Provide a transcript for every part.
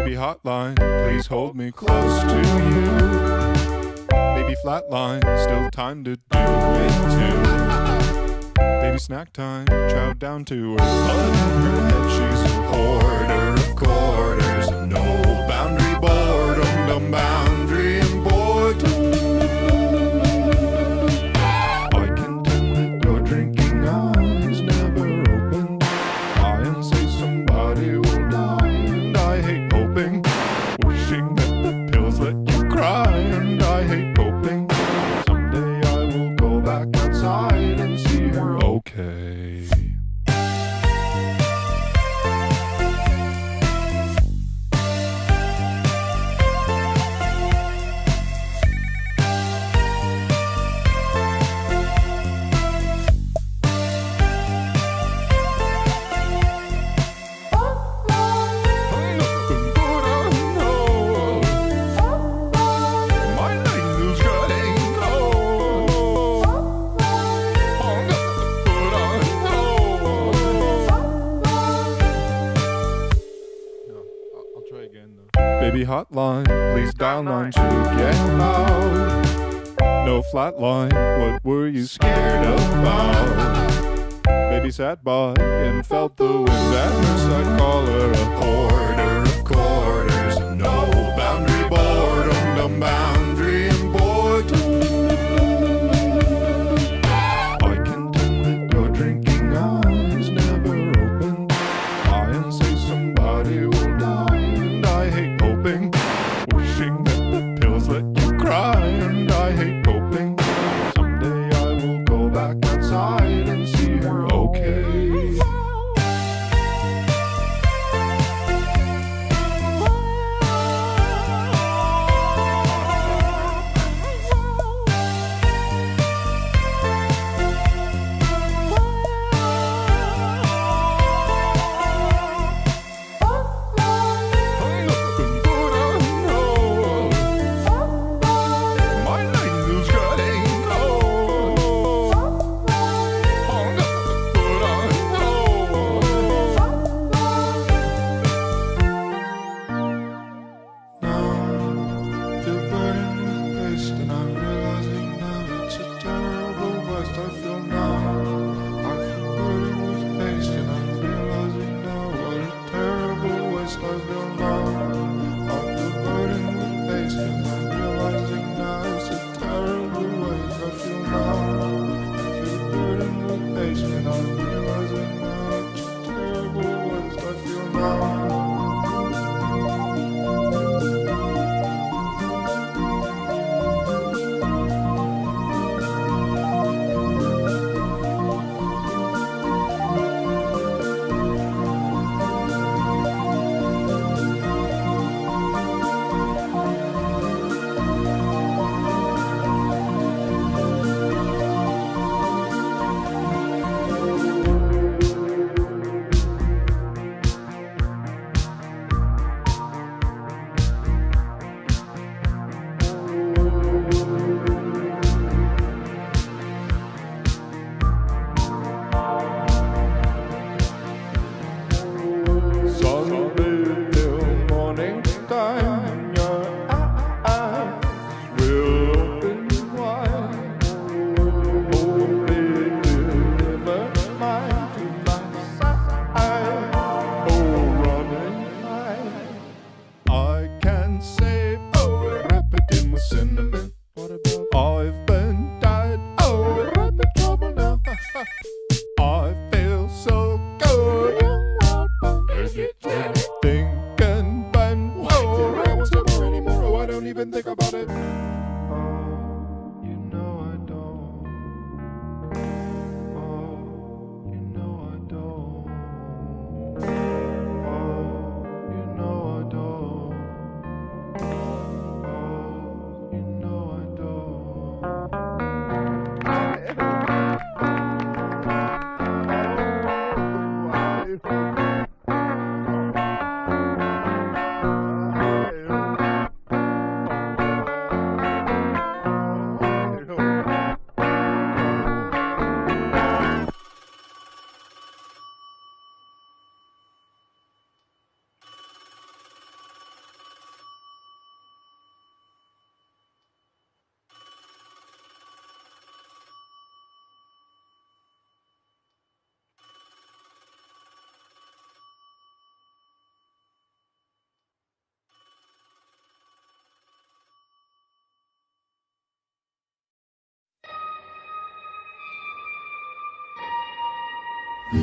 Baby hotline, please hold me close to you. Baby flatline, still time to do it too. Baby snack time, chow down to her bud in her head. She's a hoarder of quarters, no boundary boredom, dumb boundary and boredom. I contend that your drinking eyes never open. I and say somebody will die, and I hate hoping, wishing that the pills let you cry, and I hate hoping someday I will go back outside and see her okay. Baby hotline, please dial 9 to get out. No flatline, what were you scared about? Baby sat by and felt the wind at her side. Call her a hoarder of quarters, no boundary boredom, dumb boundary and boredom. I contend that your drinking eyes never open. I and say somebody will die, and I hate hoping, wishing that the pills let you cry, and I hate hoping someday I will go back outside and see her okay. I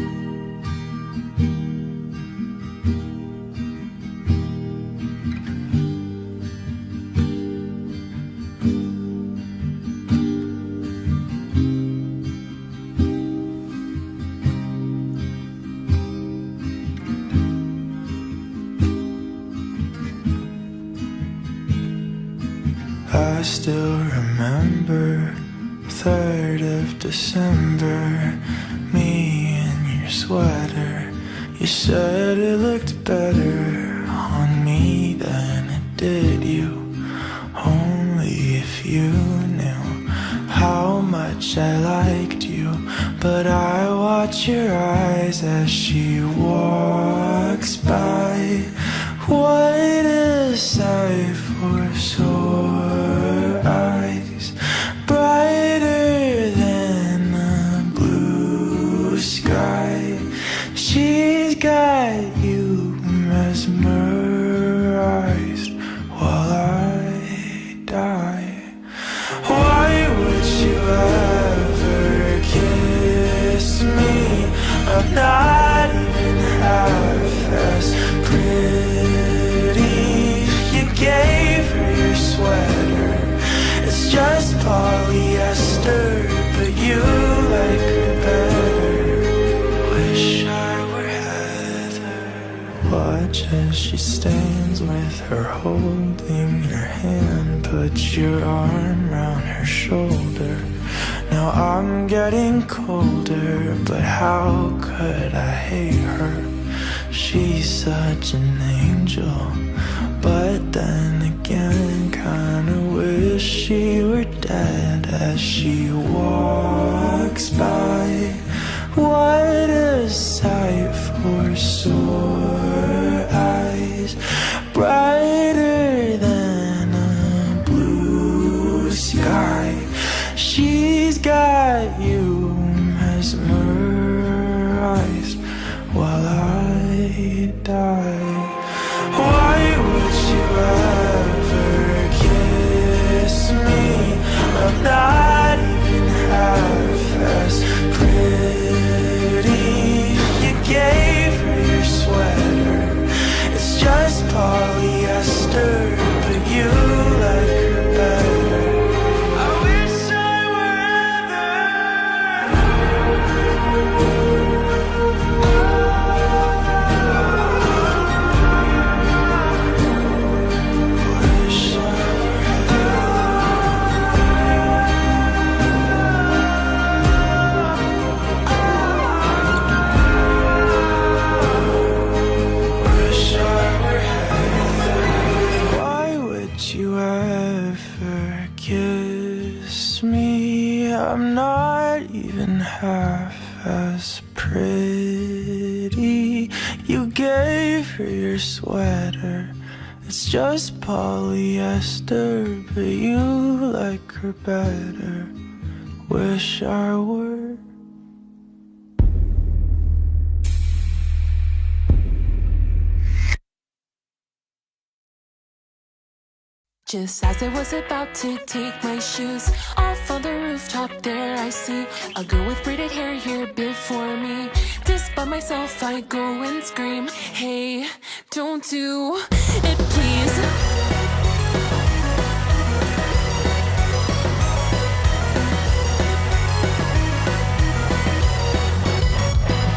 still remember 3rd of December, me in your sweater. You said it looked better on me than it did you. Only if you knew how much I liked you. But I watch your eyes as she walks by. What a sight for sore eyes, brighter than the blue sky. She's got you mesmerized while I die. Why would you ever kiss me? I'm not even half as pretty. Gave her your sweater. It's just polyester, but you like her better. Wish I were Heather. Watch as she stands with her holding your hand. Put your arm round her shoulder. Now I'm getting colder, but how could I hate her? She's such an angel. But then again, kinda wish she were dead as she walks by. What a sight for sore eyes, brighter than a blue sky. She's got you mesmerized while I die. Why would you ever kiss me? I'm not even half as pretty. You gave her your sweater. It's just polyester, but you like her better. I wish I were I'm not even half as pretty. You gave her your sweater. It's just polyester, but you like her better. Wish I were. Just as I was about to take my shoes off on the rooftop, there I see a girl with braided hair here before me. Just by myself I go and scream, hey, don't do it please.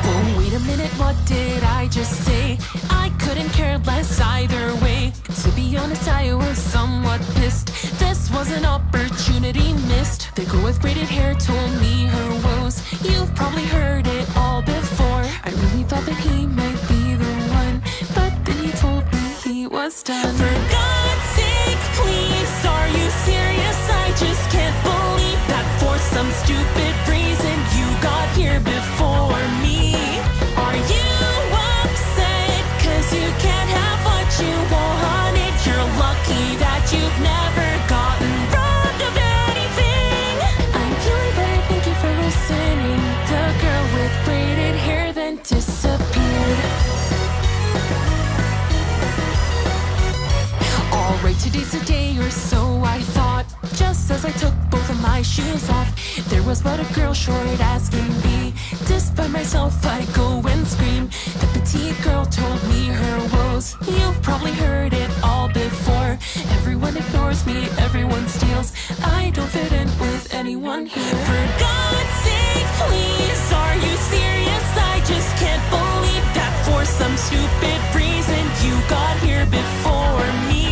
Oh, wait a minute, what did I just say? I couldn't care less either way. To be honest, I was somewhat pissed. This was an opportunity missed. The girl with braided hair told me her woes. You've probably heard it all before. I really thought that he might be the one, but then he told me he was done. For God's sake, please, are you serious? I just can't believe that for some stupid reason you got here before me. Are you upset 'cause you can't have what you wanted? You're lucky that you've never gotten robbed of anything. I'm feeling better, thank you for listening. The girl with braided hair then disappeared. Alright, today's the day or so I thought. Just as I took both of my shoes off, there was but a girl short as can be. Despite by myself, I go and scream. The petite girl told me her woes. You've probably heard it all before. Everyone ignores me, everyone steals. I don't fit in with anyone here. For God's sake, please, are you serious? I just can't believe that for some stupid reason you got here before me.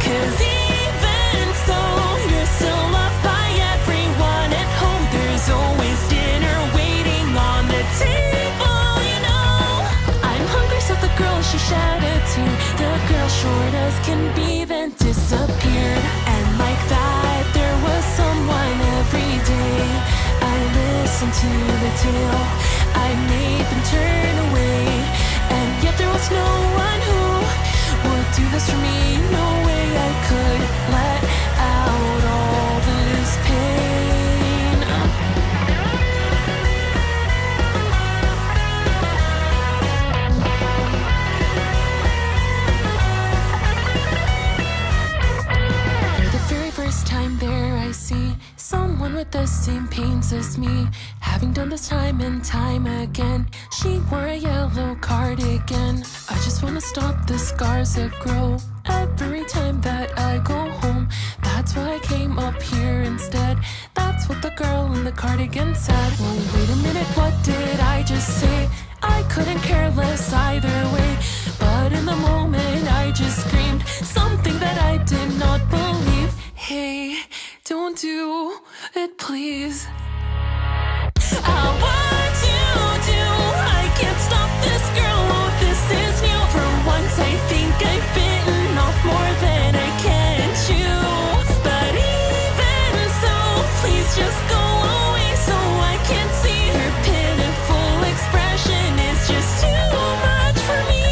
'Cause even so, you're still loved by everyone at home. There's always dinner waiting on the table, you know. I'm hungry, so the girl she shed a tear. The girl short as can be then disappeared. And like that, there was someone every day. I listened to the tale, I made them turn away. And yet there was no one who would do this for me. No way I could let out all this pain. For the very first time there I see someone with the same pains as me. Having done this time and time again. She wore a yellow cardigan. I just wanna stop the scars that grow every time that I go home. That's why I came up here instead. That's what the girl in the cardigan said. Well, wait a minute, what did I just say? I couldn't care less either way. But in the moment I just screamed something that I did not believe. Hey, don't do it, please. What you do, I can't stop this girl. Oh, this is new. For once I think I've bitten off more than I can chew. But even so, please just go away so I can see her pitiful expression is just too much for me.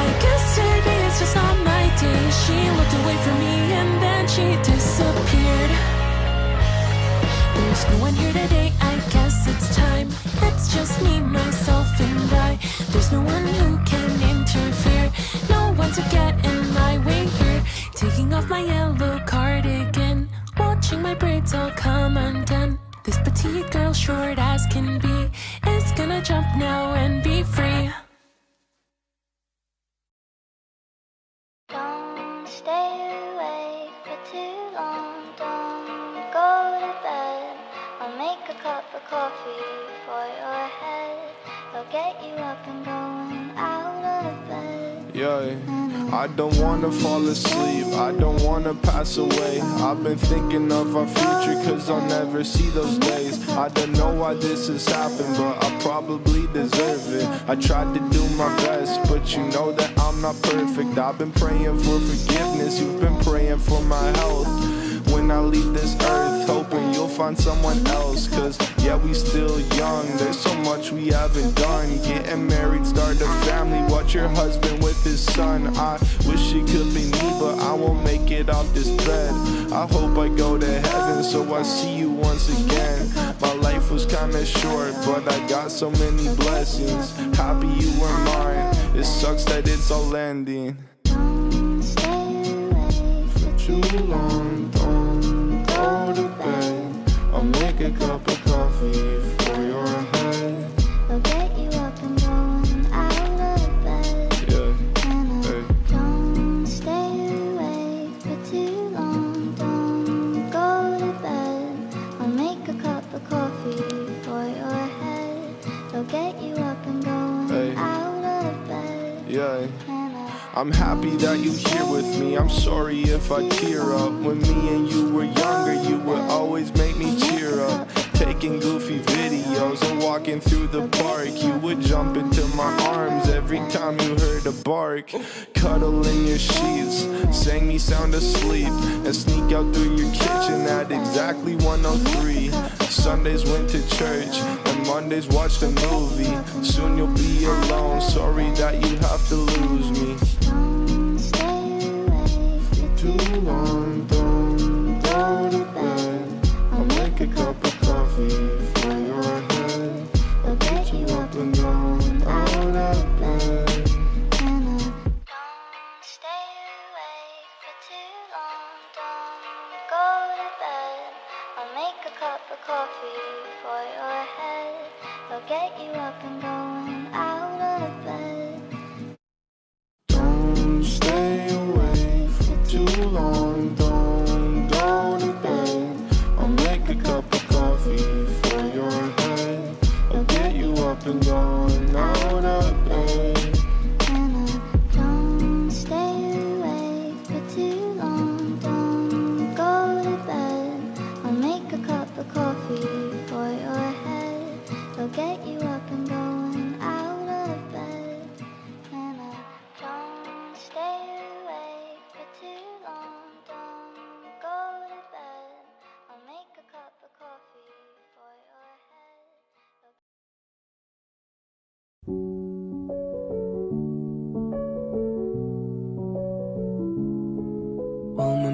I guess today is just not my day. She looked away from me and then she disappeared. There's no one here today, I guess it's time. It's just me, myself, and I. There's no one who can interfere. No one to get in my way here. Taking off my yellow cardigan, watching my braids all come undone. This petite girl, short as can be, is gonna jump now and be free. Don't stay awake for too long. Don't go to bed. I'll make a cup of coffee for your head. I'll get you up and going out of bed. Yeah, I don't wanna fall asleep, I don't wanna pass away. I've been thinking of our future, 'cause I'll never see those days. I don't know why this has happened, but I probably deserve it. I tried to do my best, but you know that I'm not perfect. I've been praying for forgiveness, you've been praying for my health. When I leave this earth, hoping you'll find someone else. 'Cause yeah, we still young, there's so much we haven't done. Getting married, start a family, watch your husband with his son. I wish it could be me, but I won't make it off this bed. I hope I go to heaven, so I see you once again. My life was kinda short, but I got so many blessings. Happy you were mine, it sucks that it's all ending. Don't stay awake for Too long, don't go to bed. I'll make a cup of coffee for your head. I'll get you up and going out of bed. Yeah, And hey. don't stay awake for too long. Don't go to bed. I'll make a cup of coffee for your head. I'll get you up and going Hey. out of bed. Yeah. And I'm happy that you here with me. I'm sorry if I tear up. When me and you were younger, you would always make me cheer up. Taking goofy videos and walking through the park, you would jump into my arms every time you heard a bark. Cuddle in your sheets, sang me sound asleep, and sneak out through your kitchen at exactly 1:03. Sundays went to church, and Mondays watched a movie. Soon you'll be alone, sorry that you have to lose me. don't stay awake for Too long, don't go to bed. I'll make a cup of coffee for your head. I'll get you up and going out of bed. Don't stay awake for too long. Don't go to bed. I'll make a cup of coffee for your head. I'll get you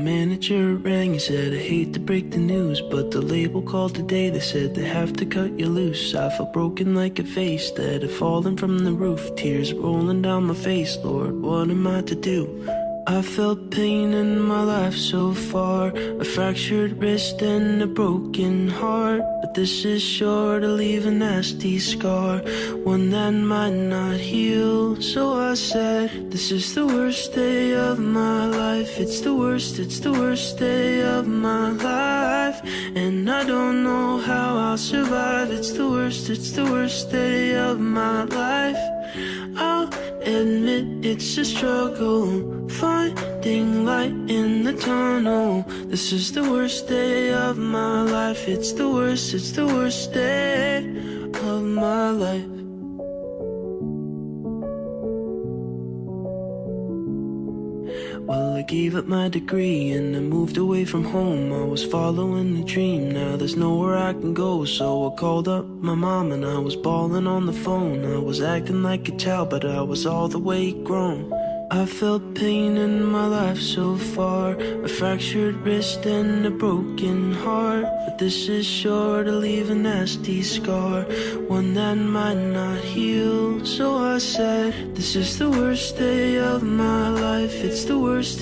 manager rang, he said, I hate to break the news, but the label called today, they said they have to cut you loose. I felt broken like a vase that had fallen from the roof, tears rolling down my face, Lord, what am I to do? I felt pain in my life so far, a fractured wrist and a broken heart, but this is sure to leave a nasty scar, one that might not heal. So I said, this is the worst day of my life, it's the worst day of my life, and I don't know how I'll survive. It's the worst day of my life. I'll admit it's a struggle, finding light in the tunnel. This is the worst day of my life. It's the worst day of my life. Well, I gave up my degree and I moved away from home. I was following a dream, now there's nowhere I can go. So I called up my mom and I was bawling on the phone. I was acting like a child, but I was all the way grown. I felt pain in my life so far, a fractured wrist and a broken heart, but this is sure to leave a nasty scar, one that might not heal. So I said, this is the worst day of my life. It's the worst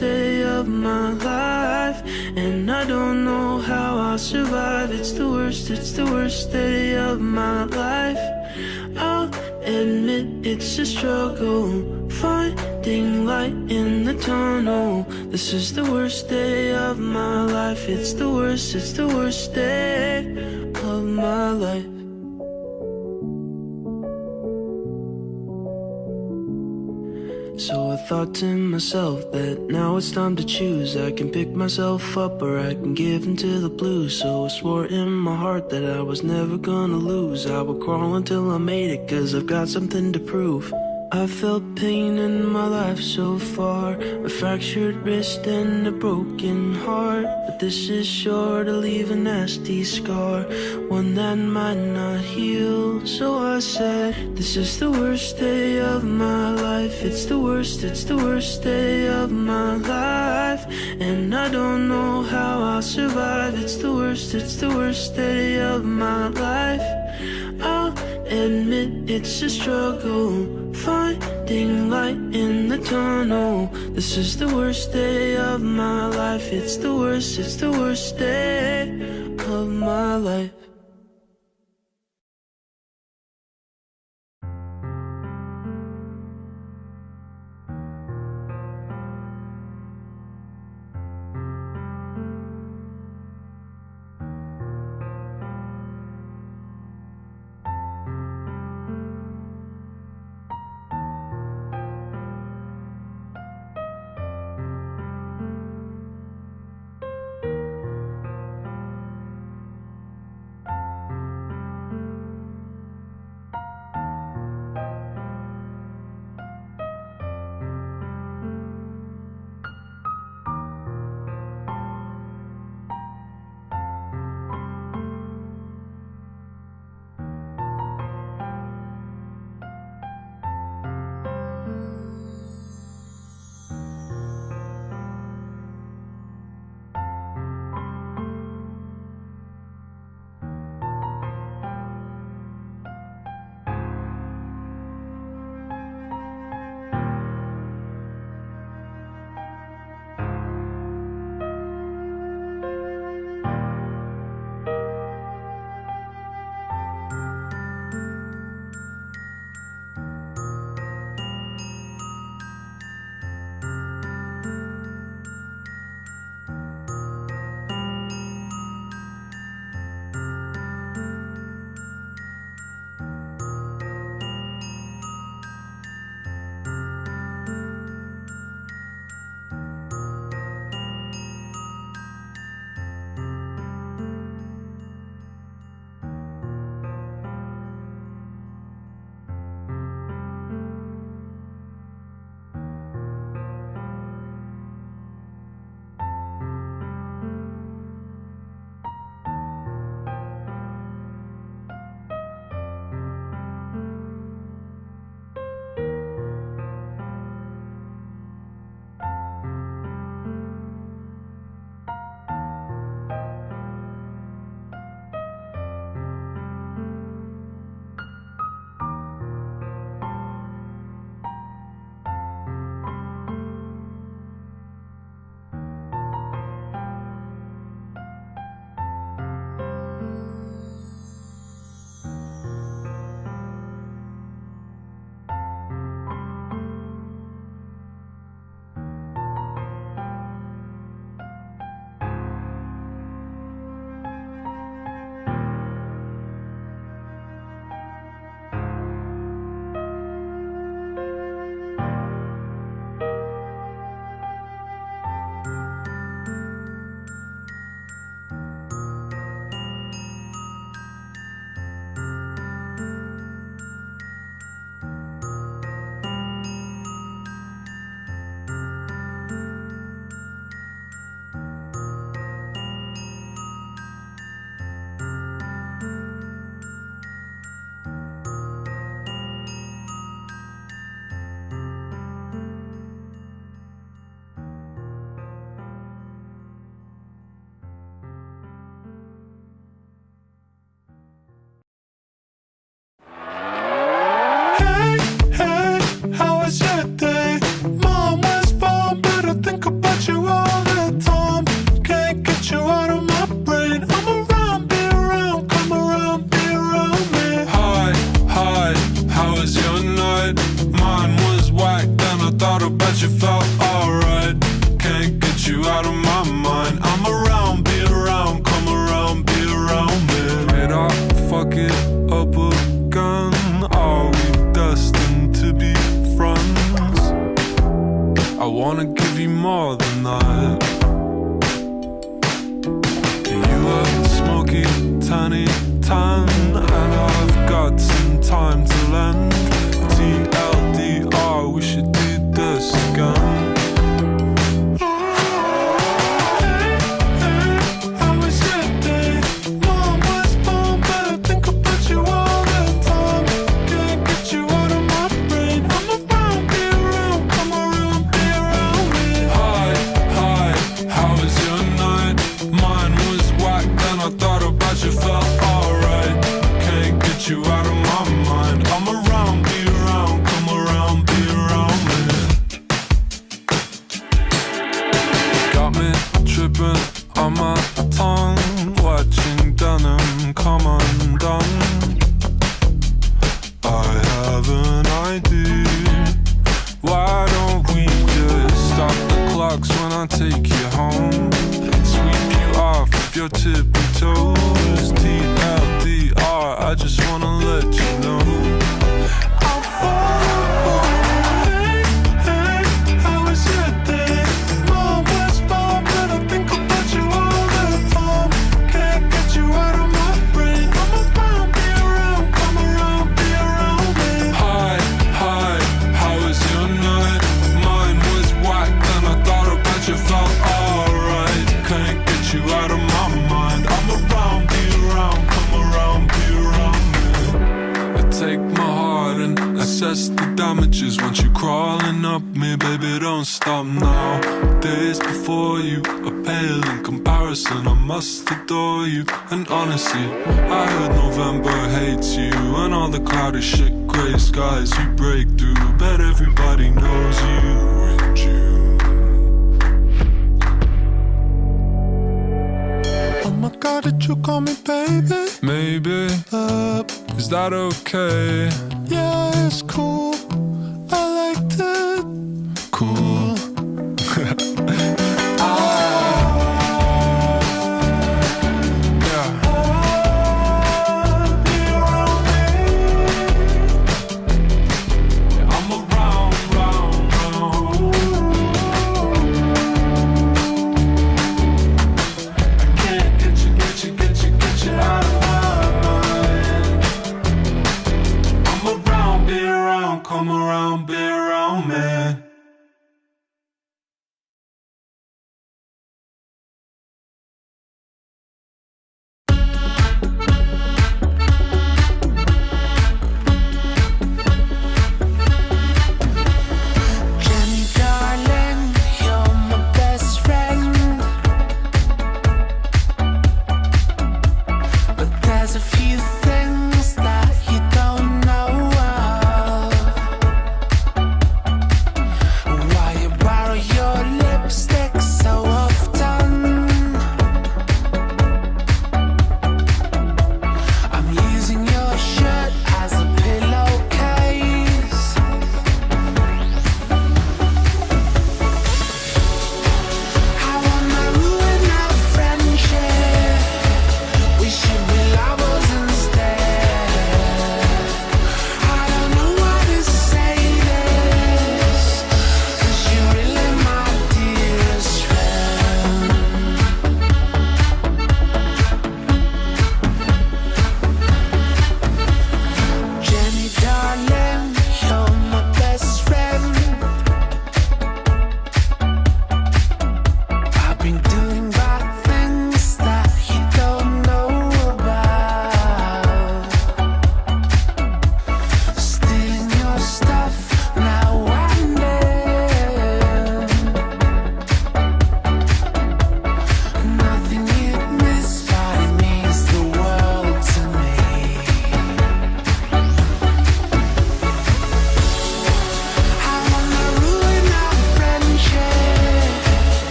day of my life, and I don't know how I'll survive. It's the worst day of my life. I'll admit it's a struggle, finding light in the tunnel. This is the worst day of my life. It's the worst day of my life. So I thought to myself that now it's time to choose. I can pick myself up or I can give into the blues. So I swore in my heart that I was never gonna lose. I would crawl until I made it, 'cause I've got something to prove. I felt pain in my life so far, a fractured wrist and a broken heart, but this is sure to leave a nasty scar, one that might not heal. So I said, this is the worst day of my life. It's the worst day of my life, and I don't know how I'll survive. It's the worst day of my life. I'll admit it's a struggle, finding light in the tunnel. This is the worst day of my life. It's the worst day of my life. but you felt alright. Can't get you out of my mind. I'm around, be around, come around, be around me. Did I fuck it up again? Are we destined to be friends? I wanna give you more than that. You were smoky, tiny, tan, and I've got some time to lend. TLDR, we should do this again. You felt alright. Can't get you out of my mind. I'm around, be around, come around, be around me. Got me tripping on my tongue, watching denim come undone. I have an idea. Why don't we just stop the clocks when I take you home? Sweep you off of your tippy toes. TLDR, I just wanna let you know I'll fall. Hey, hey, how was your day? Mom was fine, but I think about you all the time. Can't get you out of my brain. I'm around, be around, come around, be around me. Hi, hi, how was your night? Mine was whack, then I thought about you, felt alright. Can't get you out of my mind. I'm around, be around, come around, be around me. I take my heart and assess the damages. Once you crawling up me, baby, don't stop now. Days before you are pale in comparison. I must adore you, and honestly, I heard November hates you, and all the cloudy shit, grey skies you break through. Bet everybody knows you in June. Oh my God, did you call me baby? Maybe. Is that okay? Yeah, it's cool. I liked it. Cool. Come around, be around me. Jenny, darling, you're my best friend, but there's a few things that you don't know of.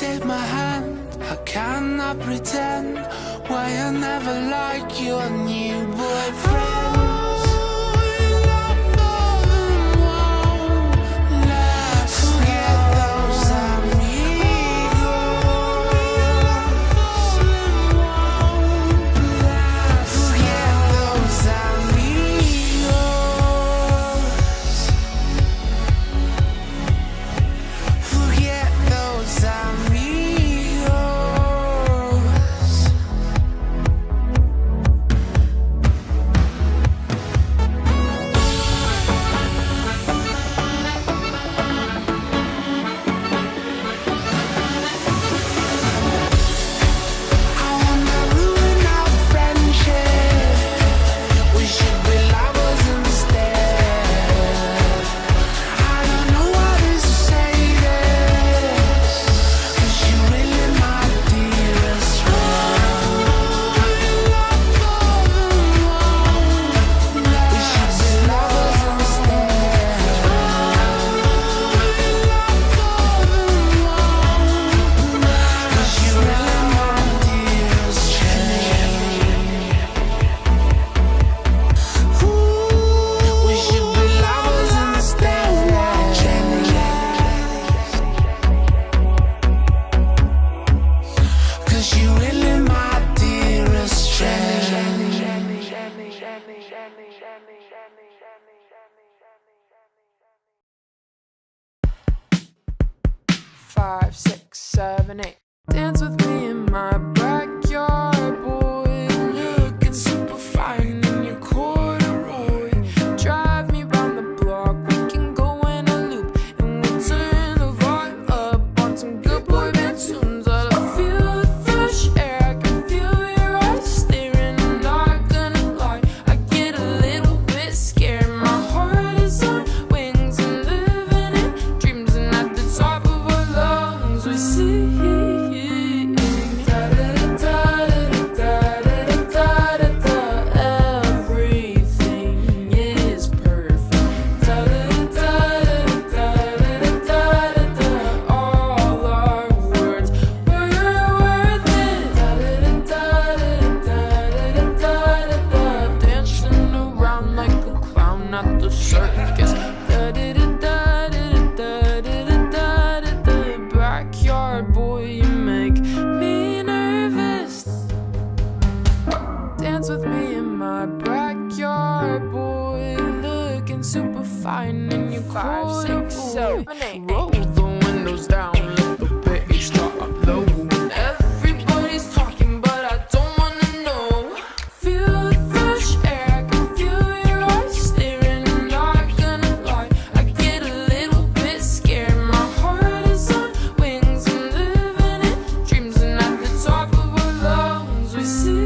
take my hand, I cannot pretend why I never like your new boyfriend. Five, six, seven, eight. Dance with me in my backyard, boy. Looking super fine in your corduroy. Drive me round the block, we can go in a loop, and we'll turn the vibe up on some good boy band tunes. I feel the fresh air, I can feel your eyes staring. I'm not gonna lie, I get a little bit scared. My heart is on wings and living in dreams, and at the top of our lungs we see everything is perfect. All our words were worth it. Dancing around like a clown at the circus. Backyard boy, you make me nervous. Dance with me in my backyard, boy. Looking super fine in your corduroy. Roll the windows down, let the bass start low. Everybody's talking, but I don't wanna know. Feel the fresh air, I can feel your eyes staring. I'm not gonna lie, I get a little bit scared. My heart is on wings, I'm living in dreams, and at the top of our lungs we see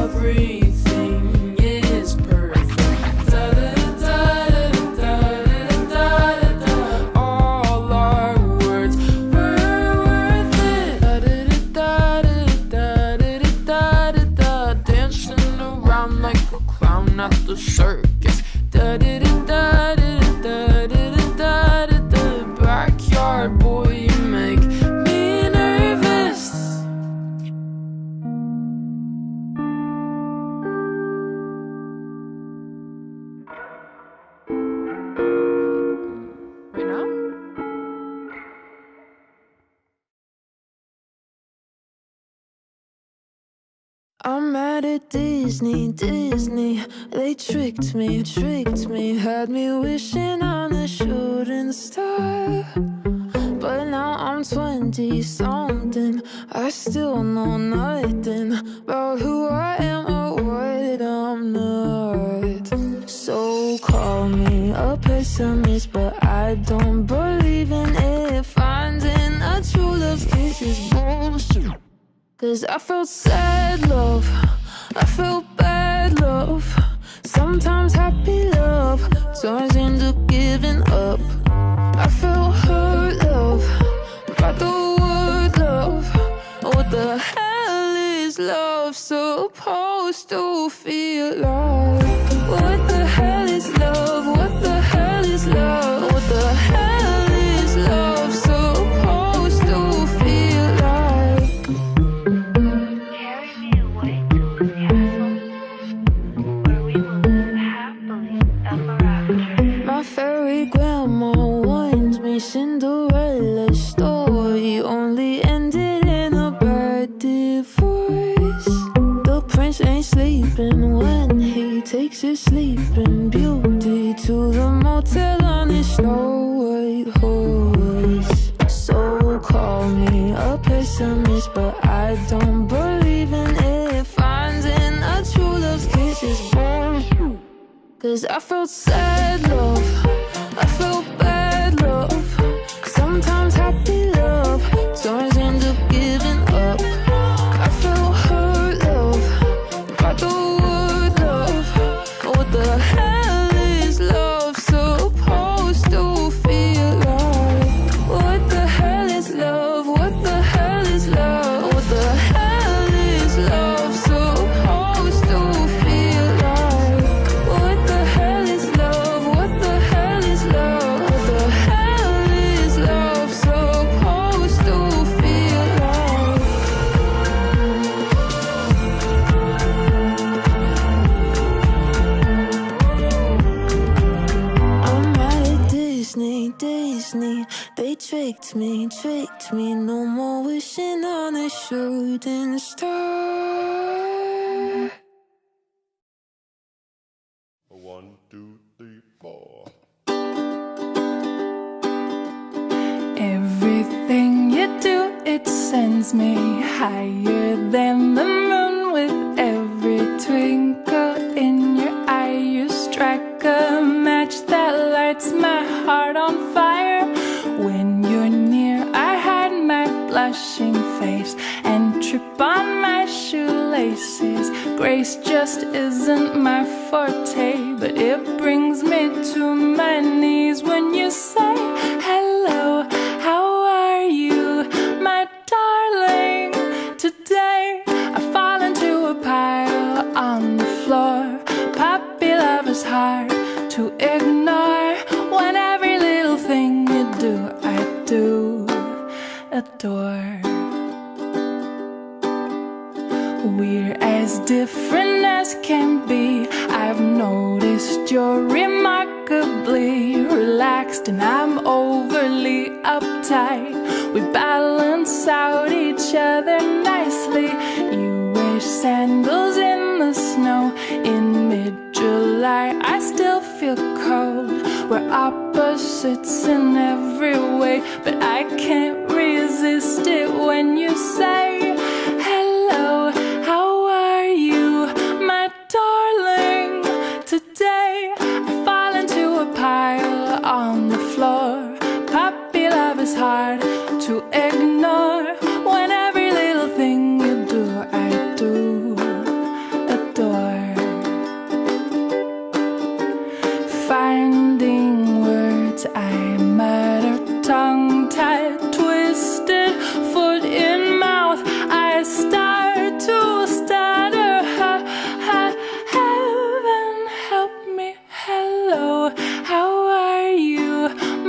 everything is perfect. All our words were worth it. Dancing around like a clown at the circus. Backyard boy, you make me nervous. Right now? I'm mad at Disney. They tricked me, had me wishing on a shooting star. But now I'm 20-something, I still know nothing about who I am or what I'm not. So call me a pessimist, but I don't believe in it. Finding a true love's kiss is bullshit. 'Cause I felt sad love, I felt bad love. Sometimes happy love turns into giving up. I felt hurt love, by the word love. What the hell is love supposed to feel like? What the hell is love? What the hell? when he takes his sleeping beauty to the motel on his snow-white horse. So call me a pessimist, but I don't believe in it. Finding a true love's kiss is born. 'Cause I felt sad love, I felt bad love, sometimes happy love turns into giving up. I felt hurt love, got the word love. What the hell is love supposed to feel like? What the hell is love? What the hell is love? What the hell is love supposed to feel like? What the hell is love? What the hell is love? What the hell is love supposed to feel like? I'm mad at Disney, Disney. They tricked me. No more wishing on a shooting star. 1, 2, 3, 4. Everything you do, it sends me higher than the moon. With every twinkle in your eye, you strike a match that lights my heart on fire. When you're near, I hide my blushing face and trip on my shoelaces. Grace just isn't my forte, but it brings me to my knees when you say hello. How are you, my darling? Today I fall into a pile on the floor. Puppy love is hard to ignore. When every little thing you do, I do adore. We're as different as can be. I've noticed you're remarkably relaxed and I'm overly uptight. We balance out each other nicely. You wear sandals in the snow in mid-July. I still feel cold. We're opposites in every way, but I can't resist it when you say hello. How are you, my darling? Today I fall into a pile on the floor. Puppy love is hard to ignore. When every little thing you do, I do adore. Finding words I mutter, tongue-tied, twisted, foot in mouth, I start to stutter. Heaven help me, hello. How are you,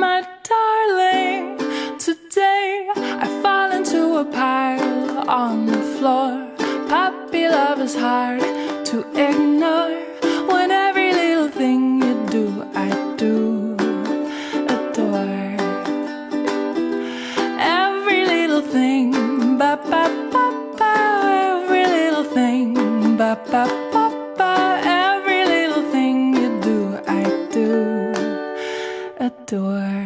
my darling? Today I fall into a pile on the floor. Puppy love is hard to ignore. When every little thing you do, I do adore. Every little thing, ba ba ba ba. Every little thing, ba ba ba ba. Every little thing you do, I do adore.